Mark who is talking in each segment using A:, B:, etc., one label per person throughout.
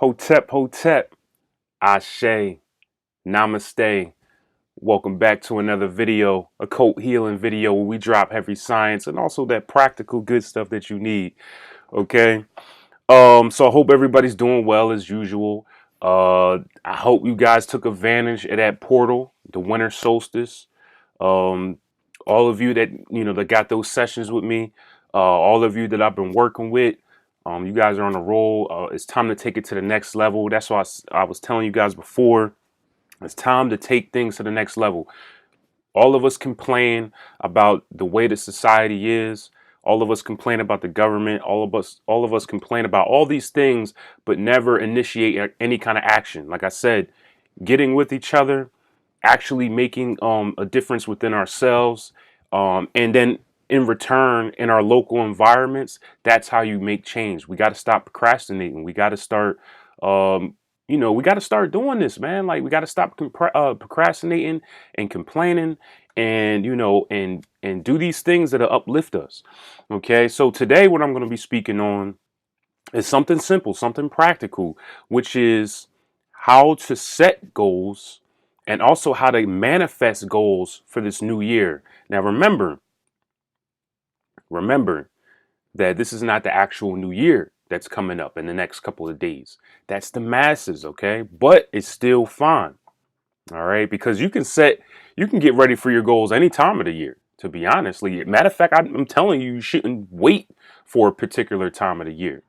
A: Hotep, Hotep, Ashe, Namaste. Welcome back to another video, Occult Healing video where we drop heavy science and also that practical good stuff that you need. Okay. So I hope everybody's doing well as usual. I hope you guys took advantage of that portal, the winter solstice. Um, all of you that that got those sessions with me, all of you that I've been working with, you guys are on a roll. It's time to take it to the next level. That's why I was telling you guys before. It's time to take things to the next level. All of us complain about the way the society is. All of us complain about the government. All of us complain about all these things, but never initiate any kind of action. Like I said, getting with each other, actually making a difference within ourselves, and then in return in our local environments. That's how you make change. We got to stop procrastinating. We got to start we got to start doing this, man. Like, we got to stop procrastinating and complaining, and and do these things that uplift us. Okay, so today what I'm going to be speaking on is something simple, something practical, which is how to set goals and also how to manifest goals for this new year. Now, remember that this is not the actual new year that's coming up in the next couple of days. That's the masses, okay? But it's still fine, all right? Because you can get ready for your goals any time of the year, to be honestly. Matter of fact, I'm telling you, you shouldn't wait for a particular time of the year.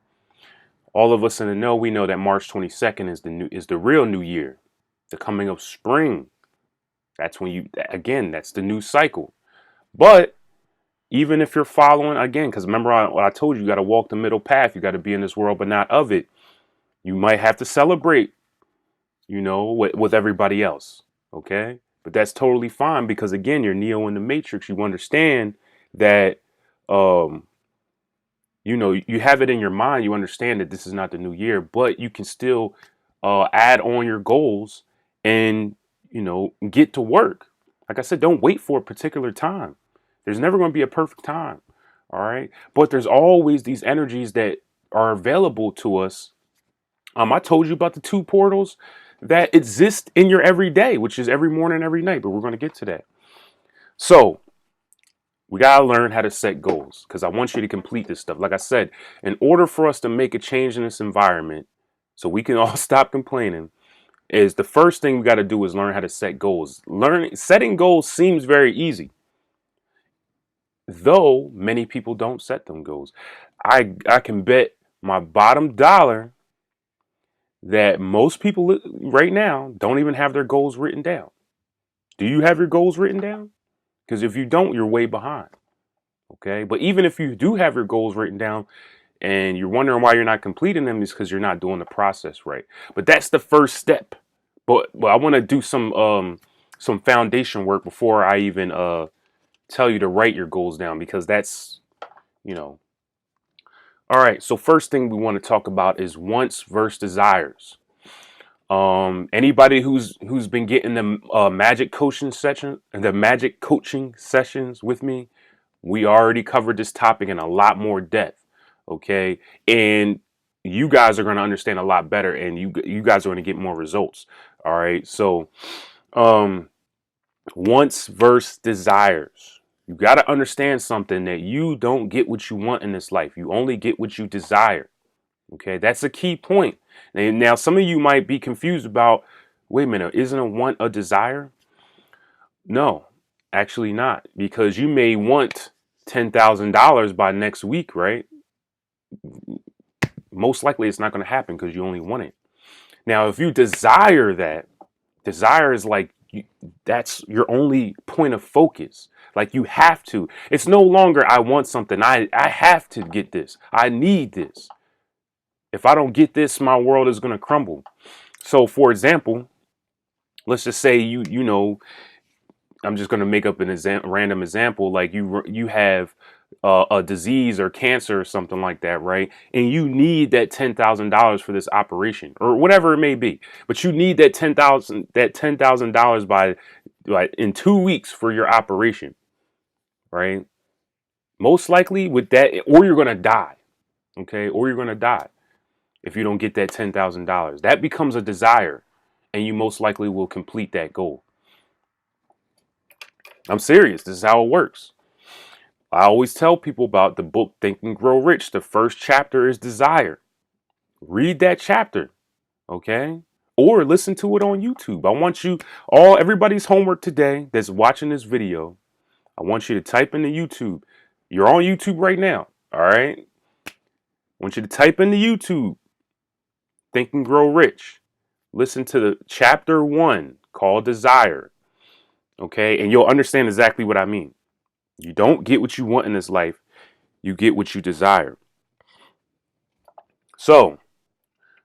A: All of us in the know, we know that March 22nd is the real new year, the coming of spring. That's when that's the new cycle. But even if you're following, again, because remember what I told you, you got to walk the middle path. You got to be in this world, but not of it. You might have to celebrate, with everybody else. Okay. But that's totally fine because, again, you're Neo in the Matrix. You understand that, you have it in your mind. You understand that this is not the new year, but you can still add on your goals and, get to work. Like I said, don't wait for a particular time. There's never going to be a perfect time. All right. But there's always these energies that are available to us. I told you about the two portals that exist in your everyday, which is every morning, every night. But we're going to get to that. So we got to learn how to set goals because I want you to complete this stuff. Like I said, in order for us to make a change in this environment so we can all stop complaining, is the first thing we got to do is learn how to set goals. Setting goals seems very easy, though many people don't set them goals. I can bet my bottom dollar that most people right now don't even have their goals written down. Do you have your goals written down? Because if you don't, you're way behind. Okay. But even if you do have your goals written down and you're wondering why you're not completing them, is because you're not doing the process right. But that's the first step. But I want to do some foundation work before I even tell you to write your goals down, because that's, all right. So first thing we want to talk about is wants versus desires. Anybody who's been getting the magic coaching sessions with me, we already covered this topic in a lot more depth. Okay. And you guys are going to understand a lot better, and you guys are going to get more results. All right. So, wants versus desires. You got to understand something, that you don't get what you want in this life. You only get what you desire. Okay, that's a key point. Now, some of you might be confused about, wait a minute, isn't a want a desire? No, actually not, because you may want $10,000 by next week, right? Most likely it's not going to happen because you only want it. Now, if you desire that, desire is like, that's your only point of focus. Like, you have to. It's no longer I want something. I have to get this. I need this. If I don't get this, my world is going to crumble. So, for example, let's just say I'm just going to make up an random example. Like, you have a disease or cancer or something like that, right? And you need that $10,000 for this operation or whatever it may be. But you need that $10,000 by in 2 weeks for your operation, right? Most likely with that, or you're going to die. Okay, or you're going to die. if you don't get that $10,000. That becomes a desire, and you most likely will complete that goal. I'm serious. This is how it works. I always tell people about the book Think and Grow Rich. The first chapter is desire. Read that chapter, okay? Or listen to it on YouTube. I want you all, everybody's homework today that's watching this video, I want you to type into YouTube. You're on YouTube right now, all right? I want you to type into YouTube, Think and Grow Rich. Listen to the chapter 1 called Desire, okay? And you'll understand exactly what I mean. You don't get what you want in this life. You get what you desire. So,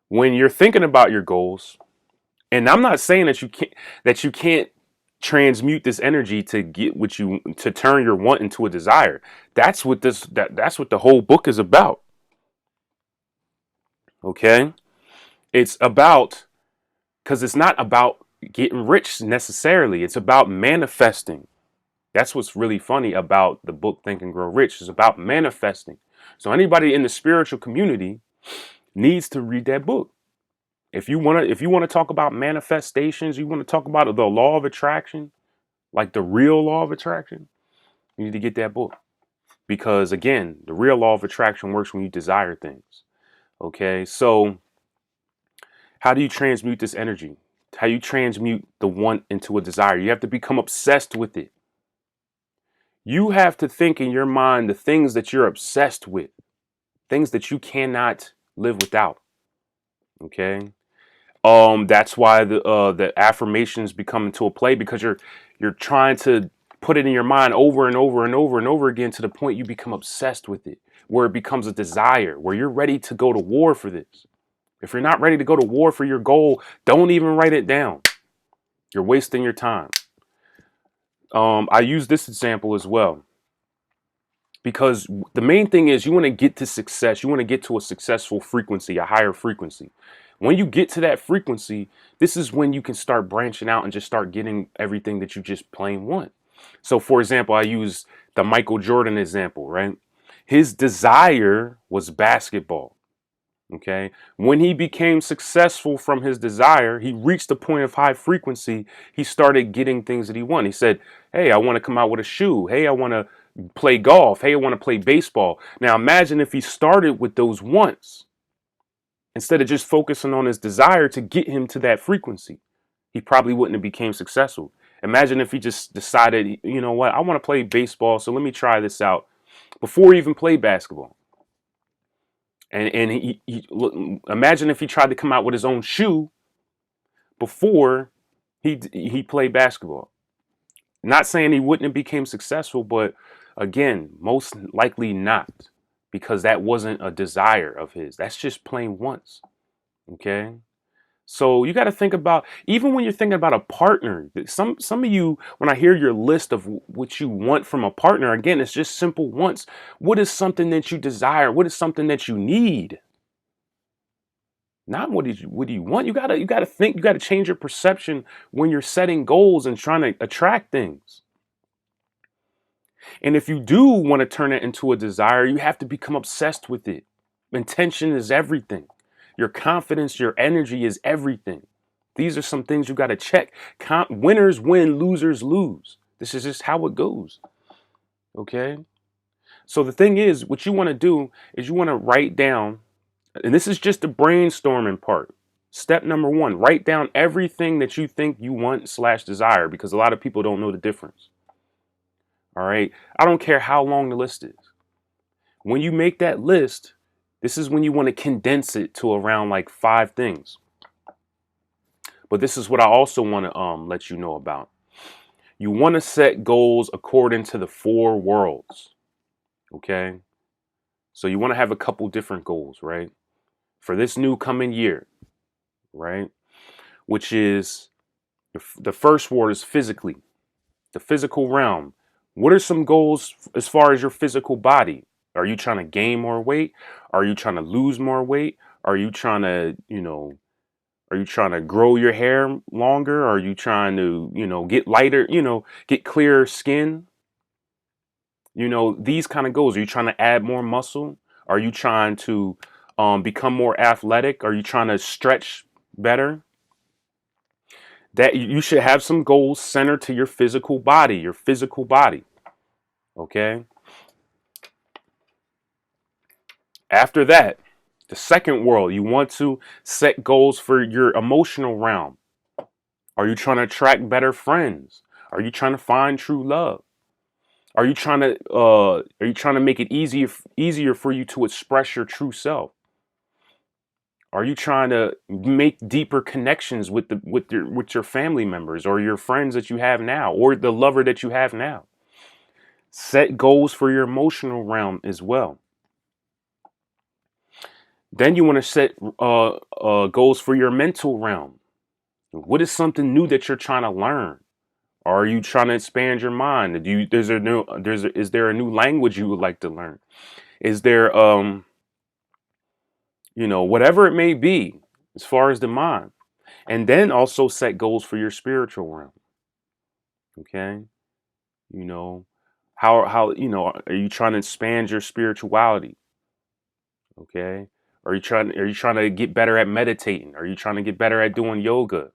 A: when you're thinking about your goals, and I'm not saying that you can't transmute this energy to get what you to turn your want into a desire. That's what that's what the whole book is about. Okay? It's about, because it's not about getting rich necessarily. It's about manifesting. That's what's really funny about the book Think and Grow Rich. It's about manifesting. So anybody in the spiritual community needs to read that book. If you want to talk about manifestations, you want to talk about the law of attraction, like the real law of attraction, you need to get that book. Because again, the real law of attraction works when you desire things. Okay? So how do you transmute this energy? How you transmute the want into a desire? You have to become obsessed with it. You have to think in your mind the things that you're obsessed with, things that you cannot live without. Okay? That's why the affirmations become into a play, because you're trying to put it in your mind over and over and over and over again to the point you become obsessed with it, where it becomes a desire, where you're ready to go to war for this. If you're not ready to go to war for your goal, don't even write it down. You're wasting your time. I use this example as well, because the main thing is you want to get to success. You want to get to a successful frequency, a higher frequency. When you get to that frequency, this is when you can start branching out and just start getting everything that you just plain want. So for example, I use the Michael Jordan example, right? His desire was basketball. Okay. When he became successful from his desire, he reached a point of high frequency. He started getting things that he wanted. He said, hey, I want to come out with a shoe. Hey, I want to play golf. Hey, I want to play baseball. Now imagine if he started with those wants instead of just focusing on his desire to get him to that frequency. He probably wouldn't have became successful. Imagine if he just decided, you know what, I want to play baseball, so let me try this out before he even played basketball. And he imagine if he tried to come out with his own shoe before he played basketball. Not saying he wouldn't have became successful, but again, most likely not, because that wasn't a desire of his. That's just plain wants. Okay. So you got to think about, even when you're thinking about a partner, some of you, when I hear your list of what you want from a partner, again, it's just simple wants. What is something that you desire? What is something that you need? Not what do you want? You gotta think, you gotta change your perception when you're setting goals and trying to attract things. And if you do want to turn it into a desire, you have to become obsessed with it. Intention is everything. Your confidence, your energy is everything. These are some things you got to check. Winners win, losers lose. This is just how it goes. Okay? So the thing is, what you want to do is you want to write down, and this is just the brainstorming part. Step number 1, write down everything that you think you want / desire, because a lot of people don't know the difference. All right? I don't care how long the list is. When you make that list, this is when you want to condense it to around like 5 things. But this is what I also want to let you know about. You want to set goals according to the 4 worlds. Okay? So you want to have a couple different goals, right? For this new coming year, right? Which is the first word is physically, the physical realm. What are some goals as far as your physical body? Are you trying to gain more weight? Are you trying to lose more weight? Are you trying to, are you trying to grow your hair longer? Are you trying to, get lighter, get clearer skin? These kind of goals. Are you trying to add more muscle? Are you trying to become more athletic? Are you trying to stretch better? That you should have some goals centered to your physical body, Okay. After that, the second world, you want to set goals for your emotional realm. Are you trying to attract better friends? Are you trying to find true love? Are you trying to make it easier for you to express your true self? Are you trying to make deeper connections with your family members or your friends that you have now or the lover that you have now? Set goals for your emotional realm as well. Then you want to set goals for your mental realm. What is something new that you're trying to learn? Are you trying to expand your mind? Is there a new language you would like to learn? Is there whatever it may be as far as the mind? And then also set goals for your spiritual realm. Okay? You know, how are you trying to expand your spirituality? Okay? Are you trying to get better at meditating? Are you trying to get better at doing yoga?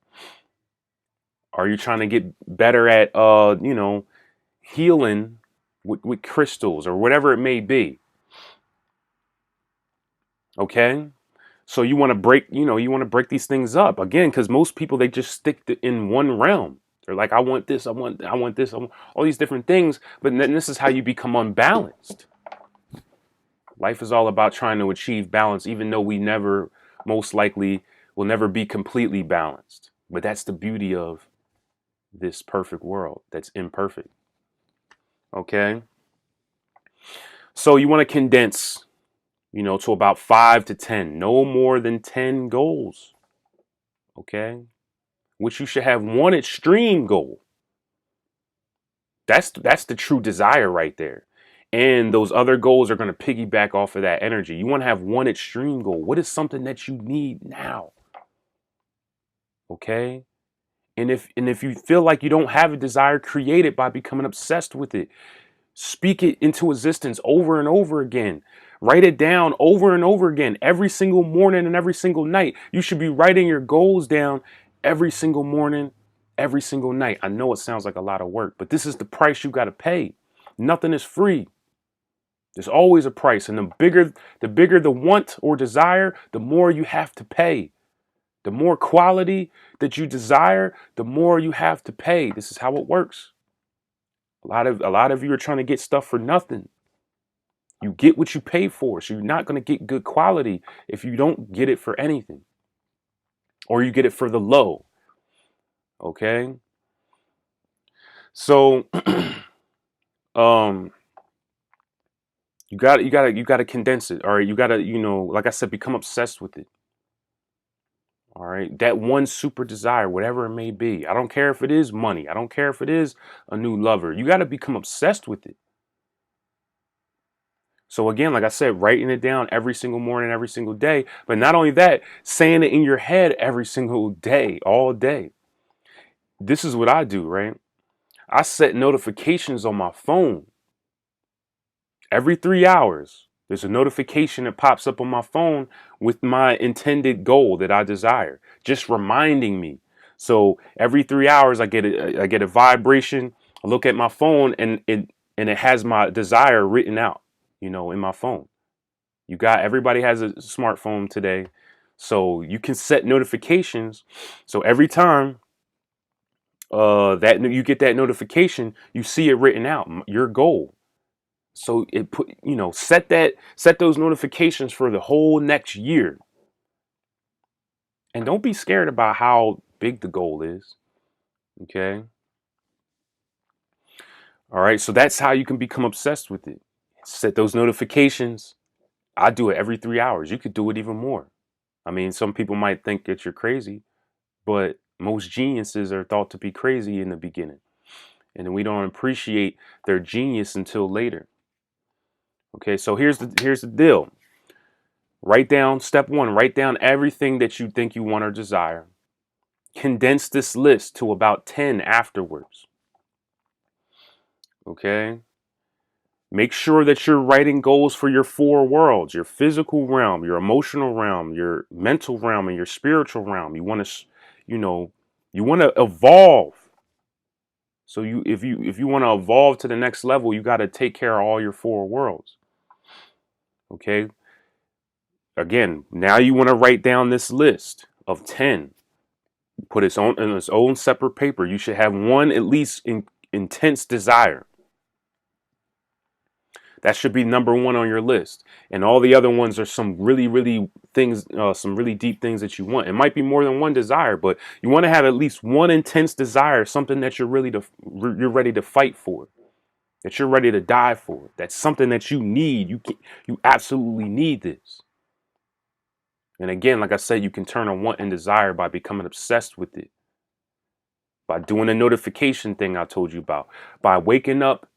A: Are you trying to get better at healing with crystals or whatever it may be? Okay? So you want to break these things up again, because most people, they just stick in one realm. They're like, I want this, I want this, I want all these different things. But then this is how you become unbalanced. Life is all about trying to achieve balance, even though we never, most likely, will never be completely balanced. But that's the beauty of this perfect world that's imperfect. Okay? So you want to condense, to about 5 to 10, no more than 10 goals. Okay? Which you should have one extreme goal. That's the true desire right there. And those other goals are going to piggyback off of that energy. You want to have one extreme goal. What is something that you need now? Okay? And if you feel like you don't have a desire, create it by becoming obsessed with it. Speak it into existence over and over again. Write it down over and over again. Every single morning and every single night. You should be writing your goals down every single morning, every single night. I know it sounds like a lot of work, but this is the price you got to pay. Nothing is free. There's always a price. And the bigger the want or desire, the more you have to pay. The more quality that you desire, the more you have to pay. This is how it works. A lot of you are trying to get stuff for nothing. You get what you pay for. So you're not going to get good quality if you don't get it for anything. Or you get it for the low. Okay? So you gotta condense it. All right. You gotta, like I said, become obsessed with it. All right. That one super desire, whatever it may be. I don't care if it is money. I don't care if it is a new lover. You gotta become obsessed with it. So again, like I said, writing it down every single morning, every single day. But not only that, saying it in your head every single day, all day. This is what I do, right? I set notifications on my phone. Every 3 hours, there's a notification that pops up on my phone with my intended goal that I desire, just reminding me. So every 3 hours, I get a vibration. I look at my phone, and it has my desire written out, in my phone. Everybody has a smartphone today, so you can set notifications. So every time that you get that notification, you see it written out, your goal. So set those notifications for the whole next year. And don't be scared about how big the goal is. Okay? All right, so that's how you can become obsessed with it. Set those notifications. I do it every 3 hours. You could do it even more. I mean, some people might think that you're crazy, but most geniuses are thought to be crazy in the beginning. And then we don't appreciate their genius until later. Okay, so here's the deal. Step one, write down everything that you think you want or desire. Condense this list to about 10 afterwards. Okay? Make sure that you're writing goals for your four worlds, your physical realm, your emotional realm, your mental realm, and your spiritual realm. You want to, you know, you want to evolve. So if you want to evolve to the next level, you got to take care of all your four worlds. Okay. Again, now you want to write down this list of 10. Put its own in its own separate paper. You should have one at least intense desire. That should be number one on your list. And all the other ones are some really, really things, some really deep things that you want. It might be more than one desire, but you want to have at least one intense desire, something that you're ready to fight for, that you're ready to die for. That's something that you need. You absolutely need this. And again, like I said, you can turn a want and desire by becoming obsessed with it, by doing the notification thing I told you about, by waking up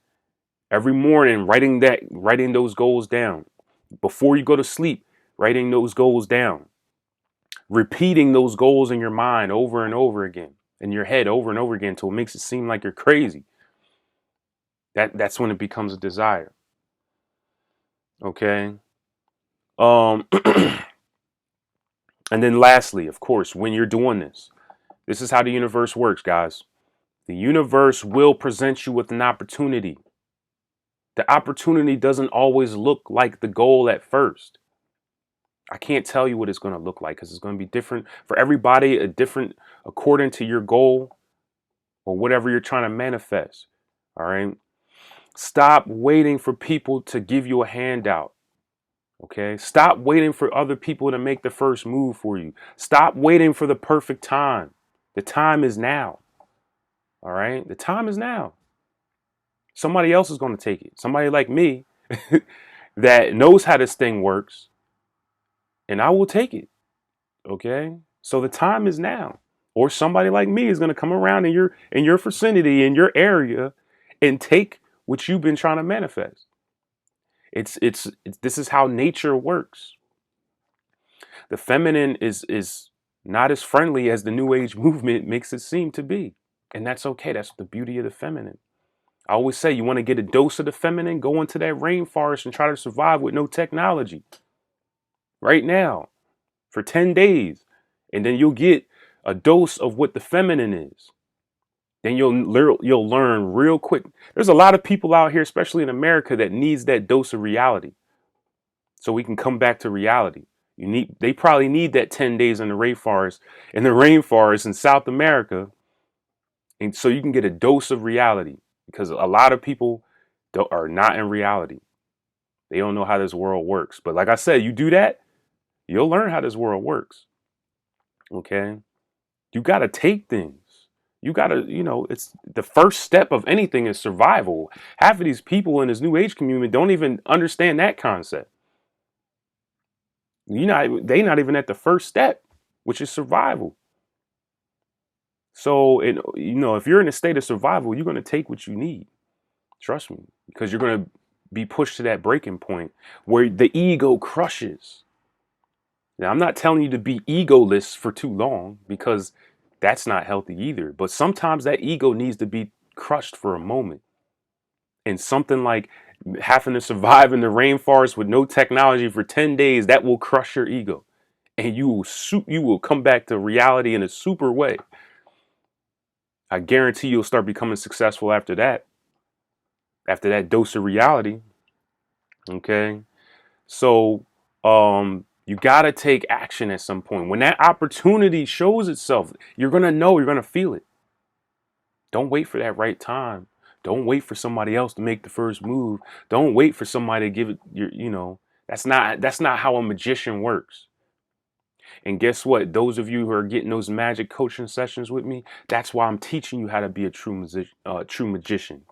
A: every morning, writing those goals down. Before you go to sleep, writing those goals down. Repeating those goals in your mind over and over again, in your head over and over again until it makes it seem like you're crazy. That's when it becomes a desire. Okay. Um and then lastly, of course, when you're doing this is how the universe works, guys. The universe will present you with an opportunity. The opportunity doesn't always look like the goal at first. I can't tell you what it's going to look like because it's going to be different for everybody, a different according to your goal or whatever you're trying to manifest. All right. Stop waiting for people to give you a handout. Okay. Stop waiting for other people to make the first move for you. Stop waiting for the perfect time. The time is now. All right. The time is now. Somebody else is going to take it. Somebody like me that knows how this thing works, and I will take it. Okay. So the time is now. Or somebody like me is going to come around in your vicinity, in your area, and take what you've been trying to manifest. It's this is how nature works. The feminine is not as friendly as the new age movement makes it seem to be. And that's okay. That's the beauty of the feminine. I always say you want to get a dose of the feminine, go into that rainforest and try to survive with no technology. Right now, for 10 days. And then you'll get a dose of what the feminine is. Then you'll learn real quick. There's a lot of people out here, especially in America, that needs that dose of reality. So we can come back to reality. They probably need that 10 days in the rainforest in South America. And so you can get a dose of reality because a lot of people are not in reality. They don't know how this world works. But like I said, you do that, you'll learn how this world works. Okay. You got to take things. You got to, it's the first step of anything is survival. Half of these people in this new age community don't even understand that concept. They not even at the first step, which is survival. So, if you're in a state of survival, you're going to take what you need. Trust me, because you're going to be pushed to that breaking point where the ego crushes. Now, I'm not telling you to be egoless for too long because that's not healthy either. But sometimes that ego needs to be crushed for a moment. And something like having to survive in the rainforest with no technology for 10 days, that will crush your ego. And you will come back to reality in a super way. I guarantee you'll start becoming successful after that. After that dose of reality. Okay. So, you got to take action at some point. When that opportunity shows itself, you're going to know, you're going to feel it. Don't wait for that right time. Don't wait for somebody else to make the first move. Don't wait for somebody to give it that's not how a magician works. And guess what? Those of you who are getting those magic coaching sessions with me, that's why I'm teaching you how to be a true magician.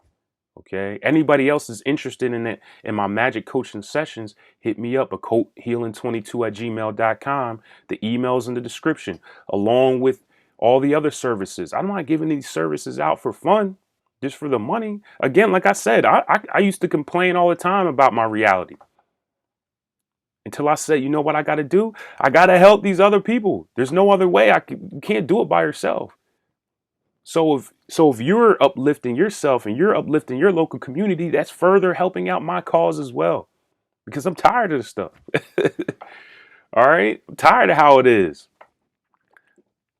A: Okay. Anybody else is interested in it in my magic coaching sessions, hit me up, occulthealing22@gmail.com. The email's in the description, along with all the other services. I'm not giving these services out for fun, just for the money. Again, like I said, I used to complain all the time about my reality. Until I said, you know what I got to do? I got to help these other people. There's no other way. You can't do it by yourself. So if you're uplifting yourself and you're uplifting your local community, that's further helping out my cause as well. Because I'm tired of this stuff. All right? I'm tired of how it is.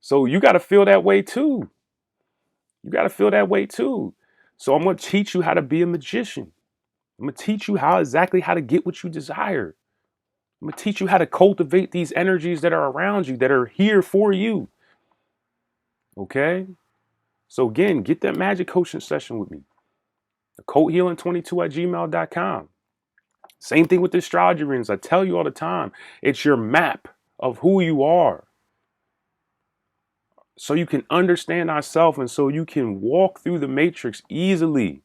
A: So you got to feel that way too. You got to feel that way too. So I'm going to teach you how to be a magician. I'm going to teach you exactly how to get what you desire. I'm going to teach you how to cultivate these energies that are around you, that are here for you. Okay? So again, get that magic coaching session with me. occulthealing22@gmail.com. Same thing with the astrology readings. I tell you all the time, it's your map of who you are. So you can understand ourselves and so you can walk through the matrix easily.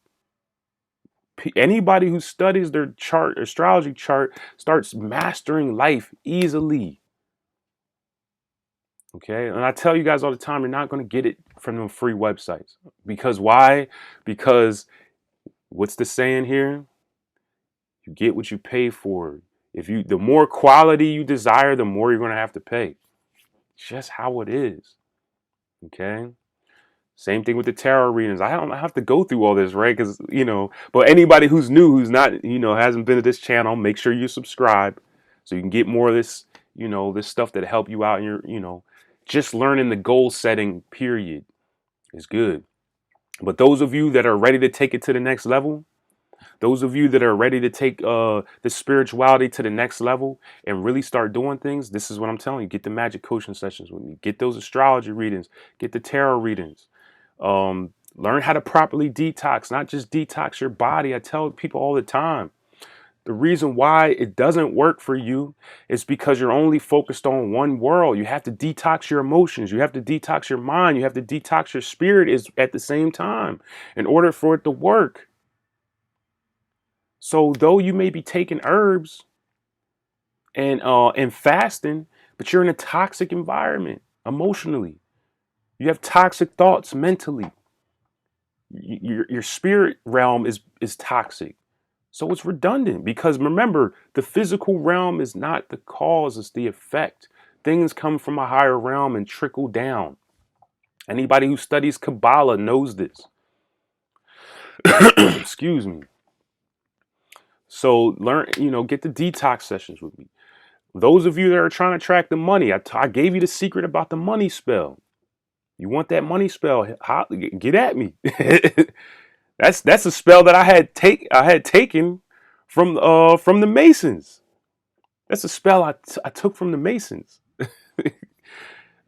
A: Anybody who studies their chart, astrology chart, starts mastering life easily. Okay. And I tell you guys all the time, you're not going to get it from them free websites. Because why? Because what's the saying here? You get what you pay for. The more quality you desire, the more you're going to have to pay. It's just how it is. Okay. Same thing with the tarot readings. I don't have to go through all this, right? Because, but anybody who's new, who's not, hasn't been to this channel, make sure you subscribe so you can get more of this, this stuff that help you out in your, just learning the goal setting period is good. But those of you that are ready to take it to the next level, those of you that are ready to take the spirituality to the next level and really start doing things, this is what I'm telling you. Get the magic coaching sessions with me. Get those astrology readings. Get the tarot readings. Learn how to properly detox, not just detox your body. I tell people all the time, the reason why it doesn't work for you is because you're only focused on one world. You have to detox your emotions. You have to detox your mind. You have to detox your spirit at the same time in order for it to work. So though you may be taking herbs and fasting, but you're in a toxic environment emotionally. You have toxic thoughts mentally. Your spirit realm is toxic. So it's redundant because remember, the physical realm is not the cause, it's the effect. Things come from a higher realm and trickle down. Anybody who studies Kabbalah knows this. Excuse me. So learn, get the detox sessions with me. Those of you that are trying to track the money, I gave you the secret about the money spell. You want that money spell? Get at me. That's a spell that I had taken from the Masons. That's a spell I took from the Masons.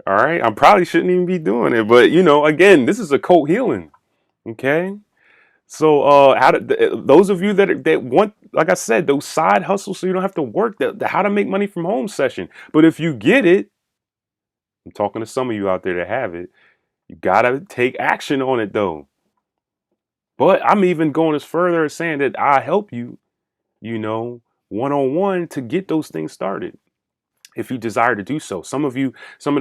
A: All right, I probably shouldn't even be doing it, but again, this is occult healing. Okay, so those of you that want, like I said, those side hustles, so you don't have to work, the how to make money from home session. But if you get it, I'm talking to some of you out there that have it. You gotta take action on it though. But I'm even going as further as saying that I help you, one-on-one to get those things started. If you desire to do so. Some of the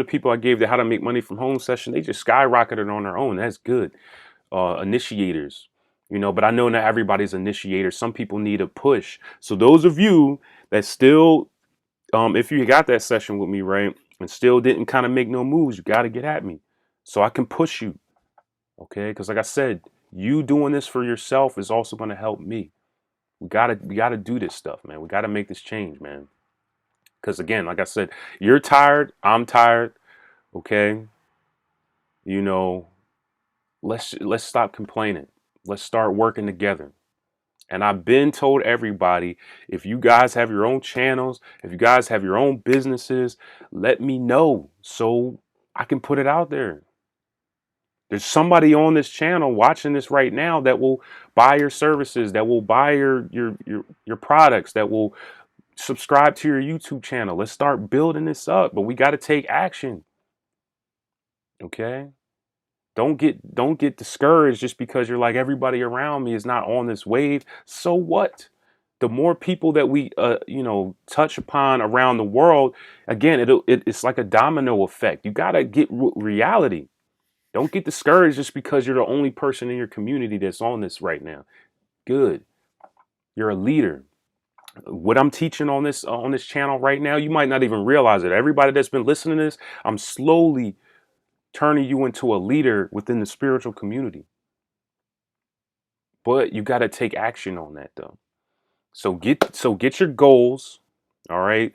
A: people I gave the how to make money from home session, they just skyrocketed on their own. That's good. Initiators, but I know not everybody's initiator. Some people need a push. So those of you that still, if you got that session with me, right, and still didn't kind of make no moves, you got to get at me so I can push you. Okay. Because like I said, you doing this for yourself is also going to help me. We gotta do this stuff, man. We gotta make this change, man. Because again, like I said, you're tired. I'm tired. Okay. Let's stop complaining. Let's start working together. And I've been told everybody, if you guys have your own channels, if you guys have your own businesses, let me know so I can put it out there. There's somebody on this channel watching this right now that will buy your services, that will buy your products, that will subscribe to your YouTube channel. Let's start building this up, but we got to take action. Okay? Don't get discouraged just because you're like, everybody around me is not on this wave. So what? The more people that we touch upon around the world, again, it's like a domino effect. You got to get reality. Don't get discouraged just because you're the only person in your community that's on this right now. Good. You're a leader. What I'm teaching on this channel right now, you might not even realize it. Everybody that's been listening to this, I'm slowly turning you into a leader within the spiritual community. But you got to take action on that though. So get your goals. All right.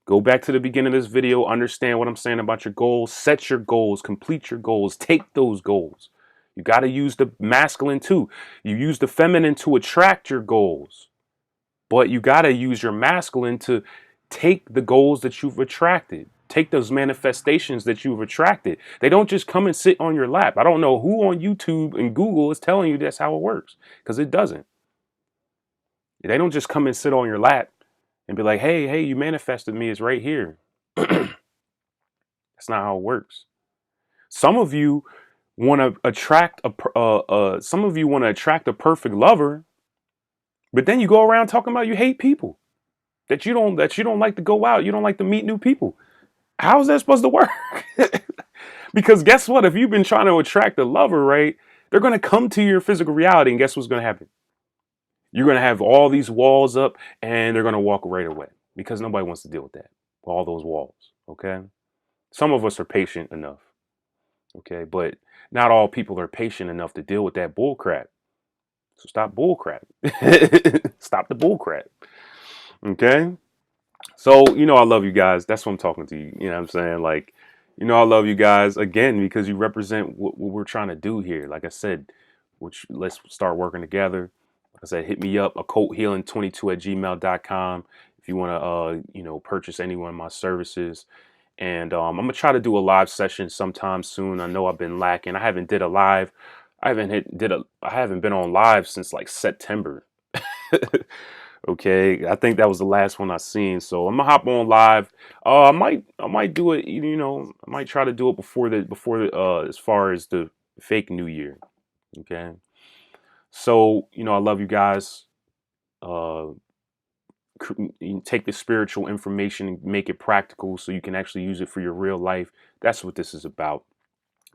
A: Go back to the beginning of this video, understand what I'm saying about your goals, set your goals, complete your goals, take those goals. You got to use the masculine too. You use the feminine to attract your goals, but you got to use your masculine to take the goals that you've attracted. Take those manifestations that you've attracted. They don't just come and sit on your lap. I don't know who on YouTube and Google is telling you that's how it works, because it doesn't. They don't just come and sit on your lap and be like, hey, you manifested me. It's right here. That's not how it works. Some of you want to attract some of you want to attract a perfect lover, but then you go around talking about you hate people, that you don't like to go out, you don't like to meet new people. How is that supposed to work? Because guess what? If you've been trying to attract a lover, right, they're going to come to your physical reality, and guess what's going to happen? You're going to have all these walls up, and they're going to walk right away because nobody wants to deal with that. All those walls. Okay. Some of us are patient enough. Okay. But not all people are patient enough to deal with that bull crap. So stop bull crap. Stop the bull crap. Okay. So, I love you guys. That's what I'm talking to you. You know what I'm saying? Like, I love you guys again because you represent what we're trying to do here. Like I said, let's start working together. Like I said, hit me up, occulthealing22@gmail.com if you want to, purchase any one of my services. And I'm gonna try to do a live session sometime soon. I know I've been lacking. I haven't did a live. I haven't been on live since like September. Okay, I think that was the last one I seen. So I'm gonna hop on live. I might do it. I might try to do it before the as far as the fake New Year. Okay. So, I love you guys. Uh, you take the spiritual information and make it practical so you can actually use it for your real life. That's what this is about.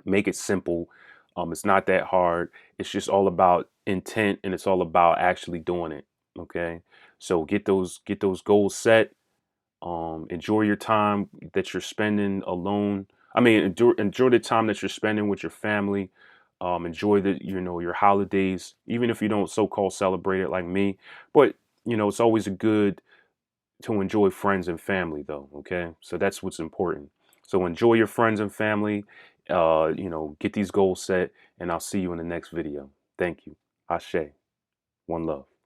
A: Make it simple. It's not that hard. It's just all about intent, and it's all about actually doing it. Okay. So get those goals set. Enjoy your time that you're spending alone. I mean, enjoy the time that you're spending with your family. Enjoy your holidays, even if you don't so-called celebrate it like me. But it's always good to enjoy friends and family, though. Okay, so that's what's important. So enjoy your friends and family. Get these goals set, and I'll see you in the next video. Thank you. Ashe. One love.